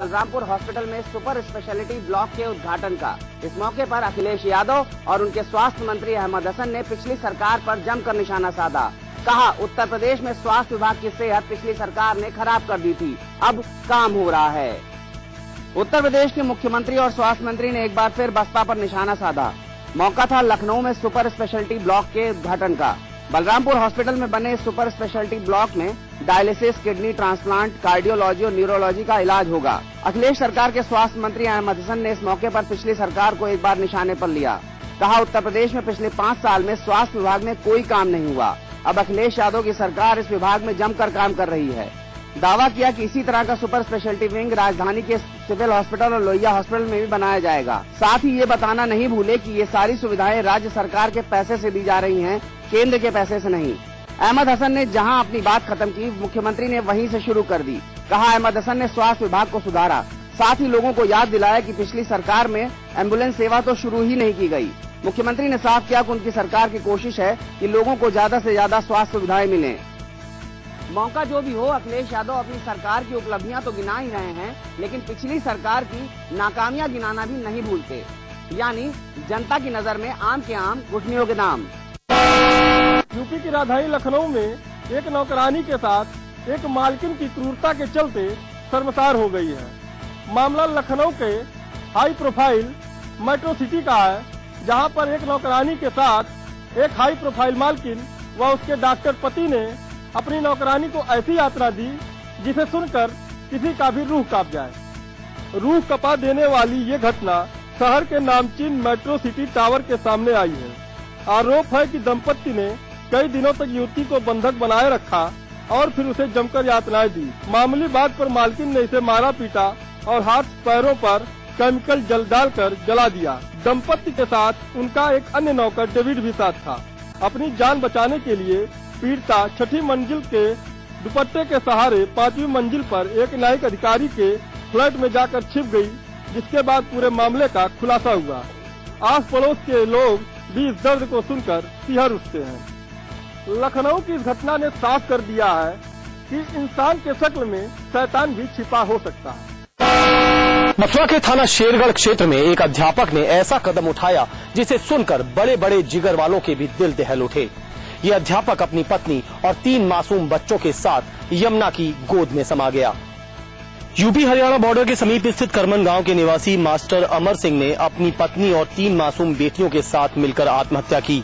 Balrampur hospital में super speciality block के उद्घाटन का। इस मौके पर अखिलेश यादव और उनके स्वास्थ्य मंत्री अहमद हसन ने पिछली सरकार पर जमकर निशाना साधा। कहा, उत्तर प्रदेश में स्वास्थ्य विभाग की सेहत पिछली सरकार ने खराब कर दी थी, अब काम हो रहा है। उत्तर प्रदेश के मुख्यमंत्री और स्वास्थ्य मंत्री ने एक बार फिर बसपा पर निशाना साधा। मौका था लखनऊ में सुपर स्पेशलिटी ब्लॉक के उद्घाटन का। बलरामपुर हॉस्पिटल में बने सुपर स्पेशलिटी ब्लॉक में डायलिसिस, किडनी ट्रांसप्लांट, कार्डियोलॉजी और न्यूरोलॉजी का इलाज होगा। अखिलेश सरकार के स्वास्थ्य मंत्री अहमद हसन ने इस मौके पर पिछली सरकार को एक बार निशाने पर लिया। कहा, उत्तर प्रदेश में पिछले 5 साल में स्वास्थ्य विभाग में कोई काम नहीं हुआ। अब अखिलेश यादव की सरकार इस विभाग में जमकर काम कर रही है। दावा किया कि इसी तरह का सुपर स्पेशलिटी विंग राजधानी के सिविल हॉस्पिटल और लोहिया हॉस्पिटल में भी बनाया जाएगा। साथ ही ये बताना नहीं भूले कि ये सारी सुविधाएं राज्य सरकार के पैसे से दी जा रही हैं, केंद्र के पैसे से नहीं। अहमद हसन ने जहां अपनी बात खत्म की, मुख्यमंत्री ने वहीं से शुरू कर दी। कहा, अहमद हसन ने स्वास्थ्य विभाग को सुधारा, साथ ही लोगों को याद दिलाया कि पिछली सरकार में एम्बुलेंस सेवा तो शुरू ही नहीं की गई। मुख्यमंत्री ने साफ किया कि उनकी सरकार की कोशिश है कि लोगों को ज्यादा से ज्यादा स्वास्थ्य सुविधाएं मिलें। मौका जो भी हो, अखिलेश यादव अपनी सरकार की उपलब्धियां तो गिना ही रहे हैं, लेकिन पिछली सरकार की नाकामियां गिनाना भी नहीं भूलते। यानी जनता की नजर में आम के आम, घुटनियों के दाम। यूपी की राजधानी लखनऊ में एक नौकरानी के साथ एक मालकिन की क्रूरता के चलते शर्मसार हो गई है। मामला लखनऊ के हाई प्रोफाइल मेट्रो सिटी का है, जहां पर एक नौकरानी के साथ एक हाई प्रोफाइल मालकिन व उसके डॉक्टर पति ने अपनी नौकरानी को ऐसी यात्रा दी जिसे सुनकर किसी का भी रूह कांप जाए। रूह कपा देने वाली ये घटना शहर के नामचीन मेट्रो सिटी टावर के सामने आई है। आरोप है कि दंपति ने कई दिनों तक युवती को बंधक बनाए रखा और फिर उसे जमकर यातनाएं दी। मामूली बात पर मालकिन ने इसे मारा पीटा और हाथ पैरों पर केमिकल जल डालकर जला दिया। दंपति के साथ उनका एक अन्य नौकर डेविड भी साथ था। अपनी जान बचाने के लिए पीड़िता 6ठी मंजिल के दुपट्टे के सहारे 5वीं मंजिल पर एक न्यायिक अधिकारी के फ्लैट में जाकर छिप गई, जिसके बाद पूरे मामले का खुलासा हुआ। आस पड़ोस के लोग भी इस दर्द को सुनकर सिहर उठते हैं। लखनऊ की इस घटना ने साफ कर दिया है कि इंसान के शक्ल में शैतान भी छिपा हो सकता है। मथुरा के थाना शेरगढ़ क्षेत्र में एक अध्यापक ने ऐसा कदम उठाया जिसे सुनकर बड़े बड़े जिगर वालों के भी दिल दहल उठे। ये अध्यापक अपनी पत्नी और 3 मासूम बच्चों के साथ यमुना की गोद में समा गया। यूपी हरियाणा बॉर्डर के समीप स्थित करमन गांव के निवासी मास्टर अमर सिंह ने अपनी पत्नी और 3 मासूम बेटियों के साथ मिलकर आत्महत्या की।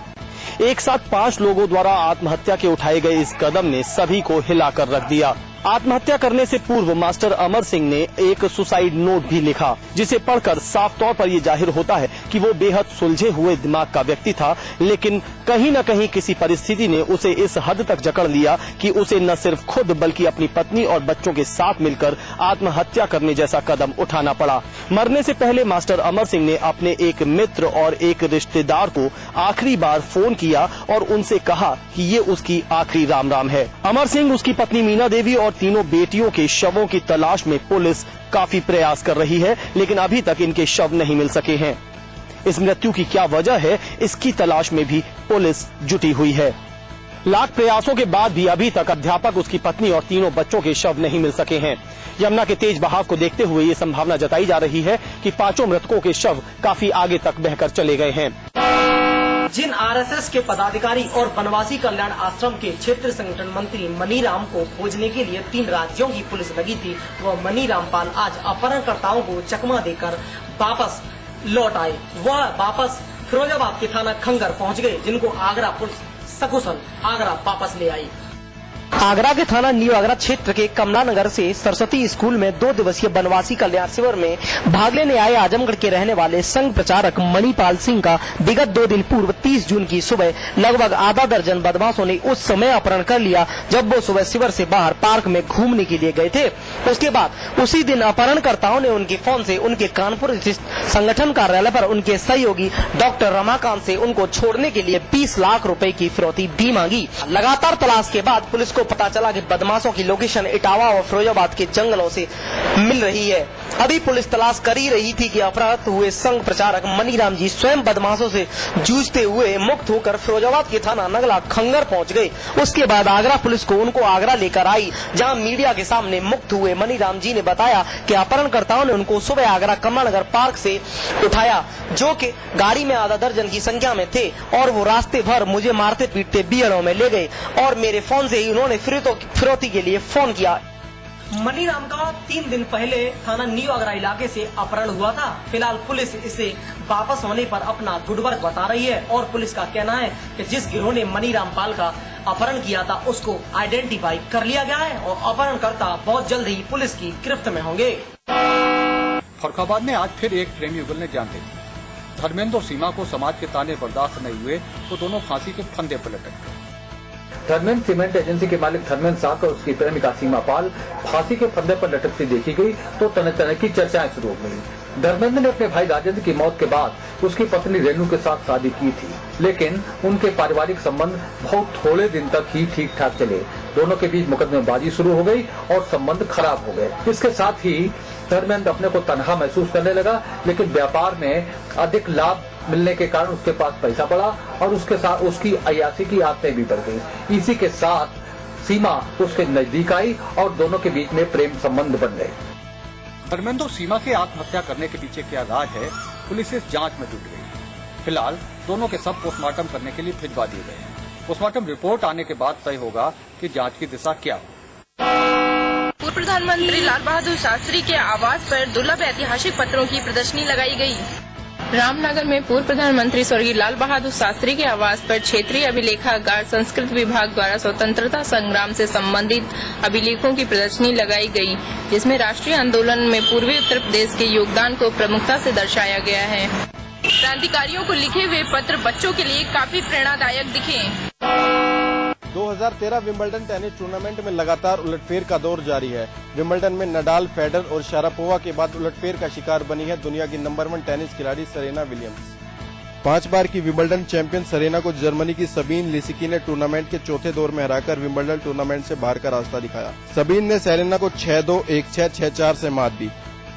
एक साथ 5 लोगों द्वारा आत्महत्या के उठाए गए इस कदम ने सभी को हिलाकर रख दिया। आत्महत्या करने से पूर्व मास्टर अमर सिंह ने एक सुसाइड नोट भी लिखा, जिसे पढ़कर साफ तौर पर ये जाहिर होता है कि वो बेहद सुलझे हुए दिमाग का व्यक्ति था, लेकिन कहीं न कहीं किसी परिस्थिति ने उसे इस हद तक जकड़ लिया कि उसे न सिर्फ खुद बल्कि अपनी पत्नी और बच्चों के साथ मिलकर आत्महत्या करने जैसा कदम उठाना पड़ा। मरने से पहले मास्टर अमर सिंह ने अपने एक मित्र और एक रिश्तेदार को आखिरी बार फोन किया और उनसे कहा कि ये उसकी आखिरी राम राम है। अमर सिंह, उसकी पत्नी मीना देवी और तीनों बेटियों के शवों की तलाश में पुलिस काफी प्रयास कर रही है, लेकिन अभी तक इनके शव नहीं मिल सके हैं। इस मृत्यु की क्या वजह है, इसकी तलाश में भी पुलिस जुटी हुई है। लाख प्रयासों के बाद भी अभी तक अध्यापक, उसकी पत्नी और तीनों बच्चों के शव नहीं मिल सके हैं। यमुना के तेज बहाव को देखते हुए ये संभावना जताई जा रही है कि 5 मृतकों के शव काफी आगे तक बहकर चले गए हैं। जिन आरएसएस के पदाधिकारी और बनवासी कल्याण आश्रम के क्षेत्र संगठन मंत्री मनीराम को खोजने के लिए 3 राज्यों की पुलिस लगी थी, वह मनीराम पाल आज अपहरणकर्ताओं को चकमा देकर वापस लौट आए। वह वापस फिरोजाबाद के थाना खंगर पहुंच गए, जिनको आगरा पुलिस सकुशल आगरा वापस ले आई। आगरा के थाना न्यू आगरा क्षेत्र के कमला नगर से सरस्वती स्कूल में 2 दिवसीय बनवासी कल्याण शिविर में भाग लेने आए आजमगढ़ के रहने वाले संघ प्रचारक मणिपाल सिंह का विगत 2 दिन पूर्व 30 जून की सुबह लगभग आधा दर्जन बदमाशों ने उस समय अपहरण कर लिया जब वो सुबह शिविर से बाहर पार्क में घूमने के लिए गए थे। उसके बाद उसी दिन अपहरणकर्ताओं ने उनके फोन से उनके कानपुर स्थित संगठन कार्यालय पर उनके सहयोगी डॉक्टर रमाकांत से उनको छोड़ने के लिए 20 लाख रुपए की फिरौती भी मांगी। लगातार तलाश के बाद पुलिस को पता चला कि बदमाशों की लोकेशन इटावा और फिरोजाबाद के जंगलों से मिल रही है। अभी पुलिस तलाश कर ही रही थी कि अपहृत हुए संघ प्रचारक मनीराम जी स्वयं बदमाशों से जूझते हुए मुक्त होकर फिरोजाबाद के थाना नगला खंगर पहुंच गए। उसके बाद आगरा पुलिस को उनको आगरा लेकर आई, जहां मीडिया के सामने मुक्त हुए मनीराम जी ने बताया कि अपहरणकर्ताओं ने उनको सुबह आगरा कमलानगर पार्क से उठाया, जो कि गाड़ी में आधा दर्जन की संख्या में थे, और वो रास्ते भर मुझे मारते पीटते बीएलओ में ले गए और मेरे फोन से ही उन्होंने फिरौती के लिए फोन किया। मनीराम का 3 दिन पहले थाना न्यू आगरा इलाके से अपहरण हुआ था। फिलहाल पुलिस इसे वापस होने पर अपना गुडवर्क बता रही है और पुलिस का कहना है कि जिस गिरोह ने मनीराम पाल का अपहरण किया था उसको आइडेंटिफाई कर लिया गया है और अपहरणकर्ता बहुत जल्द ही पुलिस की गिरफ्त में होंगे। फर्रुखाबाद में आज फिर एक प्रेमी युगल ने जान दे दी। धर्मेंद्र और सीमा को समाज के ताने बर्दाश्त नहीं हुए तो दोनों फांसी के फंदे पर लटक गए। धर्मेंद्र सीमेंट एजेंसी के मालिक धर्मेंद्र साहब और उसकी प्रेमिका सीमा पाल फांसी के फंदे पर लटकती देखी गई तो तरह तरह की चर्चाएं शुरू हो गई। धर्मेंद्र ने अपने भाई राजेंद्र की मौत के बाद उसकी पत्नी रेणु के साथ शादी की थी, लेकिन उनके पारिवारिक संबंध बहुत थोड़े दिन तक ही ठीक ठाक चले। दोनों के बीच मुकदमेबाजी शुरू हो गई और संबंध खराब हो गए। इसके साथ ही धर्मेंद्र अपने को तनहा महसूस करने लगा, लेकिन व्यापार में अधिक लाभ मिलने के कारण उसके पास पैसा बढ़ा और उसके साथ उसकी अय्याशी की आदतें भी बढ़ गई। इसी के साथ सीमा उसके नजदीक आई और दोनों के बीच में प्रेम संबंध बन गए। धर्मेंद्र और सीमा के आत्महत्या करने के पीछे क्या राज है, पुलिस इस जांच में जुट गई। फिलहाल दोनों के शव पोस्टमार्टम करने के लिए भिजवा दिए गए हैं। पोस्टमार्टम रिपोर्ट आने के बाद तय होगा कि जांच की दिशा क्या हो। पूर्व प्रधानमंत्री लाल बहादुर शास्त्री के आवास पर दुर्लभ ऐतिहासिक पत्रों की प्रदर्शनी लगाई गई। रामनगर में पूर्व प्रधानमंत्री स्वर्गीय लाल बहादुर शास्त्री के आवास पर क्षेत्रीय अभिलेखागार संस्कृत विभाग द्वारा स्वतंत्रता संग्राम से संबंधित अभिलेखों की प्रदर्शनी लगाई गई, जिसमें राष्ट्रीय आंदोलन में पूर्वी उत्तर प्रदेश के योगदान को प्रमुखता से दर्शाया गया है। क्रांतिकारियों को लिखे हुए पत्र बच्चों के लिए काफी प्रेरणादायक दिखे। 2013 विंबलडन टेनिस टूर्नामेंट में लगातार उलटफेर का दौर जारी है। विंबलडन में नडाल, फेडरर और शारापोवा के बाद उलटफेर का शिकार बनी है दुनिया की नंबर 1 टेनिस खिलाड़ी सेरेना विलियम्स। 5 बार की विंबलडन चैंपियन सेरेना को जर्मनी की सबीन लिसिकी ने टूर्नामेंट के चौथे दौर में हराकर विंबलडन टूर्नामेंट से बाहर का रास्ता दिखाया। सबीन ने सेरेना को 6-2, 1-6, 6-4 से मात दी।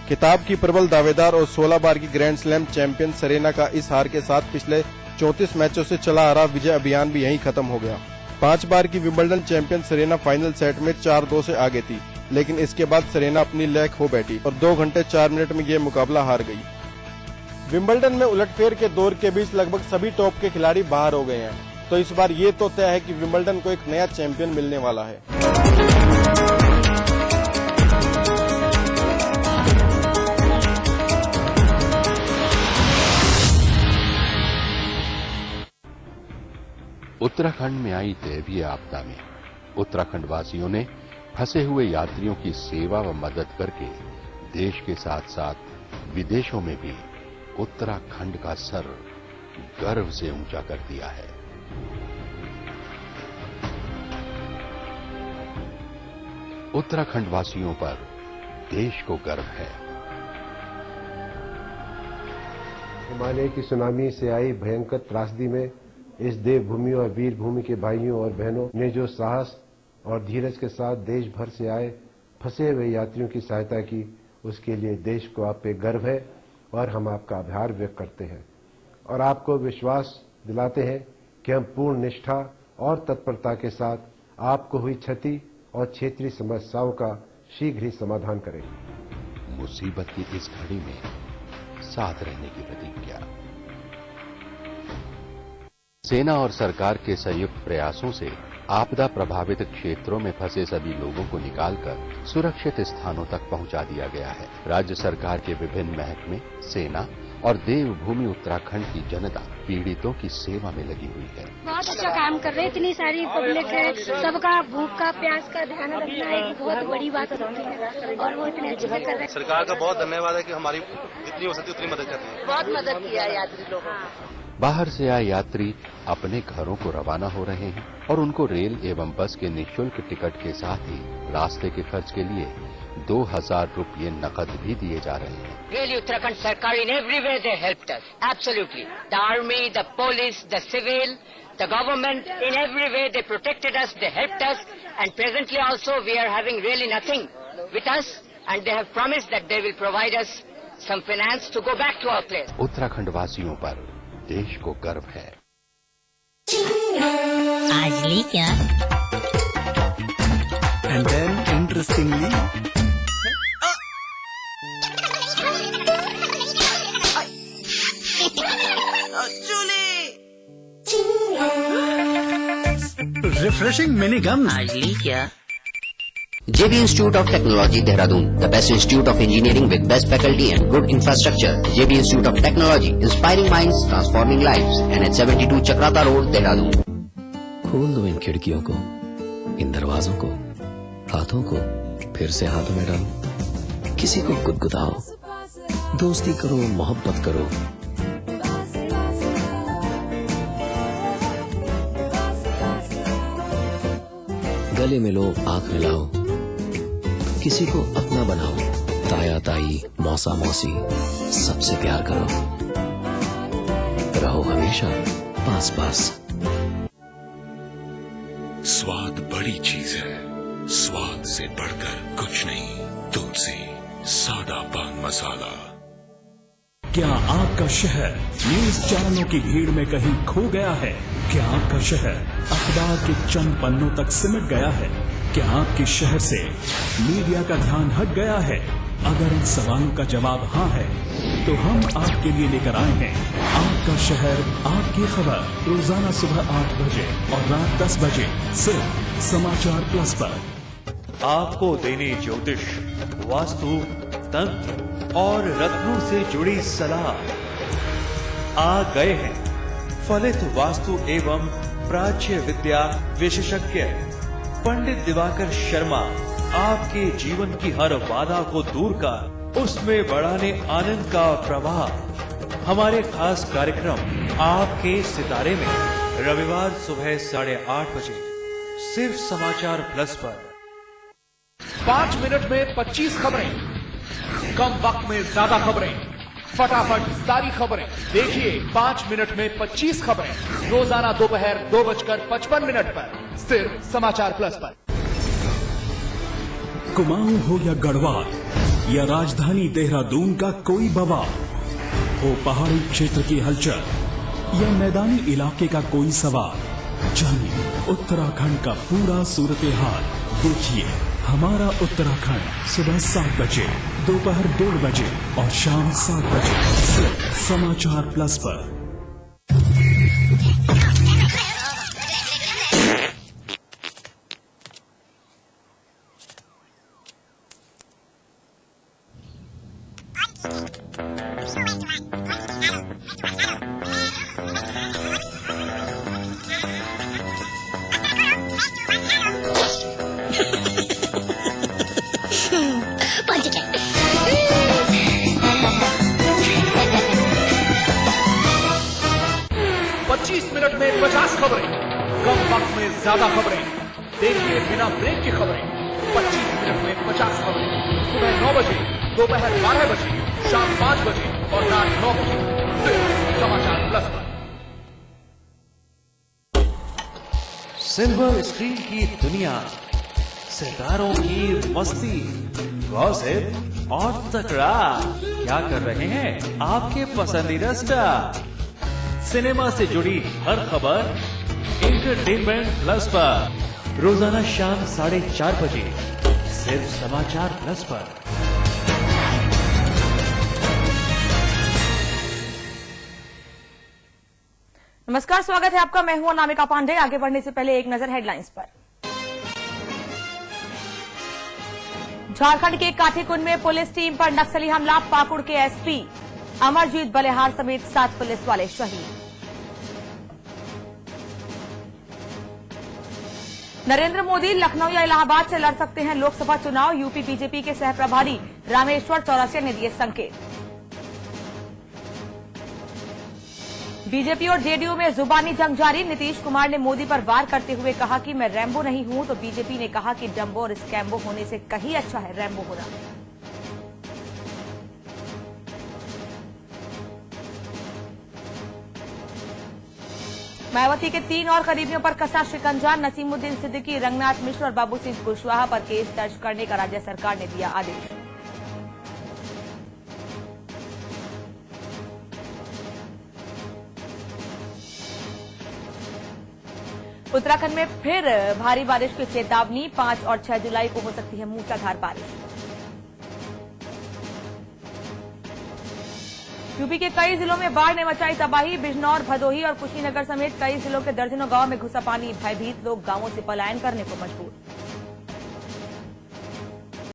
खिताब की प्रबल दावेदार और 16 बार की ग्रैंड स्लैम चैंपियन सेरेना का इस हार के साथ पिछले 34 मैचों से चला आ रहा विजय अभियान भी यहीं खत्म हो गया। 5 बार की Wimbledon champion Serena final set में 4-2 से आगे थी, लेकिन इसके बाद सेरेना अपनी लय खो बैठी और 2 घंटे 4 मिनट में ये मुकाबला हार गई। विंबलडन में उलटफेर के दौर के बीच लगभग सभी टॉप के खिलाड़ी बाहर हो गए हैं, तो इस बार ये तो तय है कि विंबलडन को एक नया चैंपियन मिलने वाला है। उत्तराखंड में आई दैवीय आपदा में उत्तराखंड वासियों ने फंसे हुए यात्रियों की सेवा व मदद करके देश के साथ साथ विदेशों में भी उत्तराखंड का सर गर्व से ऊंचा कर दिया है। उत्तराखंड वासियों पर देश को गर्व है। हिमालय की सुनामी से आई भयंकर त्रासदी में इस देवभूमि और वीर भूमि के भाइयों और बहनों ने जो साहस और धीरज के साथ देश भर से आए फंसे हुए यात्रियों की सहायता की, उसके लिए देश को आप पे गर्व है और हम आपका आभार व्यक्त करते हैं और आपको विश्वास दिलाते हैं कि हम पूर्ण निष्ठा और तत्परता के साथ आपको हुई क्षति और क्षेत्रीय समस्याओं का शीघ्र ही समाधान करेंगे। मुसीबत की इस घड़ी में साथ रहने की प्रतिज्ञा। सेना और सरकार के संयुक्त प्रयासों से आपदा प्रभावित क्षेत्रों में फंसे सभी लोगों को निकालकर सुरक्षित स्थानों तक पहुंचा दिया गया है। राज्य सरकार के विभिन्न महकमे, सेना और देवभूमि उत्तराखंड की जनता पीड़ितों की सेवा में लगी हुई है। बहुत अच्छा काम कर रहे हैं। इतनी सारी पब्लिक है, सबका भूख का प्यास का ध्यान रखना एक बहुत बड़ी बात होती है और वो इतने अच्छे से कर रहे हैं। सरकार का बहुत धन्यवाद है कि हमारी जितनी हो सकती उतनी मदद करती है। बहुत मदद किया यात्री लोगों ने। बाहर से आए यात्री अपने घरों को रवाना हो रहे हैं और उनको रेल एवं बस के निःशुल्क टिकट के साथ ही रास्ते के खर्च के लिए 2000 रुपये नकद भी दिए जा रहे हैं। Really, Uttarakhand Sarkar in every way they helped us. Absolutely. The army, the police, the civil, the government, in every way they protected us, they helped us, And presently also we are having really nothing with us, and they have promised that they will provide us some finance to go back to our place. Uttarakhand वासियों पर देश को गर्व है। आज ली क्या? And then interestingly, refreshing mini gums. आज ली क्या? JB Institute of Technology, Dehradun, the best institute of engineering with best faculty and good infrastructure. JB Institute of Technology, inspiring minds, transforming lives. NH72 Chakrata Road, Dehradun. खोल दो इन खिड़कियों को, इन दरवाजों को, हाथों को फिर से हाथों में डालो। किसी को गुदगुदाओ, दोस्ती करो, मोहब्बत करो। गले मिलो, आंख मिलाओ, किसी को अपना बनाओ। ताया ताई, मौसा मौसी, सबसे प्यार करो। रहो हमेशा पास पास। स्वाद बड़ी चीज है, स्वाद से बढ़कर कुछ नहीं। तुलसी सादा पान मसाला। क्या आपका शहर न्यूज चैनलों की भीड़ में कहीं खो गया है? क्या आपका शहर अखबार के चंद पन्नों तक सिमट गया है? क्या आपके शहर से मीडिया का ध्यान हट गया है? अगर इन सवालों का जवाब हाँ है, तो हम आपके लिए लेकर आए हैं आपका शहर, आपकी खबर, रोजाना सुबह 8 बजे और रात 10 बजे सिर्फ समाचार प्लस पर। आपको देने ज्योतिष, वास्तु, तंत्र और रत्नों से जुड़ी सलाह। आ गए हैं फलित वास्तु एवं प्राच्य विद्या विशेषज्ञ पंडित दिवाकर शर्मा। आपके जीवन की हर बाधा को दूर कर उसमें बढ़ाने आनंद का प्रवाह। हमारे खास कार्यक्रम आपके सितारे में रविवार सुबह 8:30 बजे सिर्फ समाचार प्लस पर। 5 मिनट में 25 खबरें, कम वक्त में ज्यादा खबरें, फटाफट सारी खबरें। देखिए 5 मिनट में 25 खबरें, रोजाना दोपहर 2:55 पर सिर्फ समाचार प्लस पर। कुमाऊं हो या गढ़वाल या राजधानी देहरादून का कोई बवाल हो, पहाड़ी क्षेत्र की हलचल या मैदानी इलाके का कोई सवाल, जानिए उत्तराखंड का पूरा सूरत हाल। देखिए हमारा उत्तराखंड सुबह 7 बजे, दोपहर 1:30 बजे और शाम 7 बजे सिर्फ समाचार प्लस पर। मिनट में 50 खबरें, कम वक्त में ज्यादा खबरें। देखिए बिना ब्रेक की खबरें। 25 मिनट में 50 खबरें, सुबह 9 बजे, दोपहर 12 बजे, शाम 5 बजे और रात 9 बजे सिर्फ समाचार प्लस पर। सिल्वर स्क्रीन की दुनिया, सितारों की मस्ती, गॉसिप और तकरार। क्या कर रहे हैं आपके पसंदीदा स्टार? सिनेमा से जुड़ी हर खबर एंटरटेनमेंट प्लस पर रोजाना शाम 4:30 बजे सिर्फ समाचार प्लस पर। नमस्कार, स्वागत है आपका। मैं हूं अनामिका पांडे। आगे बढ़ने से पहले एक नजर हेडलाइंस पर। झारखंड के काठीकुंड में पुलिस टीम पर नक्सली हमला, पाकुड़ के एसपी अमरजीत बलिहार समेत 7 पुलिस वाले शहीद। नरेंद्र मोदी लखनऊ या इलाहाबाद से लड़ सकते हैं लोकसभा चुनाव, यूपी बीजेपी के सह प्रभारी रामेश्वर चौरसिया ने दिए संकेत। बीजेपी और जेडीयू में जुबानी जंग जारी, नीतीश कुमार ने मोदी पर वार करते हुए कहा कि मैं रैम्बो नहीं हूं, तो बीजेपी ने कहा कि डम्बो और स्कैम्बो होने से कहीं अच्छा है रैम्बो होना। मायावती के 3 और करीबियों पर कसा शिकंजा। नसीमुद्दीन सिद्दीकी, रंगनाथ मिश्र और बाबू सिंह कुशवाहा पर केस दर्ज करने का राज्य सरकार ने दिया आदेश। उत्तराखंड में फिर भारी बारिश की चेतावनी। 5 और 6 जुलाई को हो सकती है मूसलाधार बारिश। यूपी के कई जिलों में बाढ़ ने मचाई तबाही। बिजनौर, भदोही और कुशीनगर समेत कई जिलों के दर्जनों गांव में घुसा पानी। भयभीत लोग गांवों से पलायन करने को मजबूर।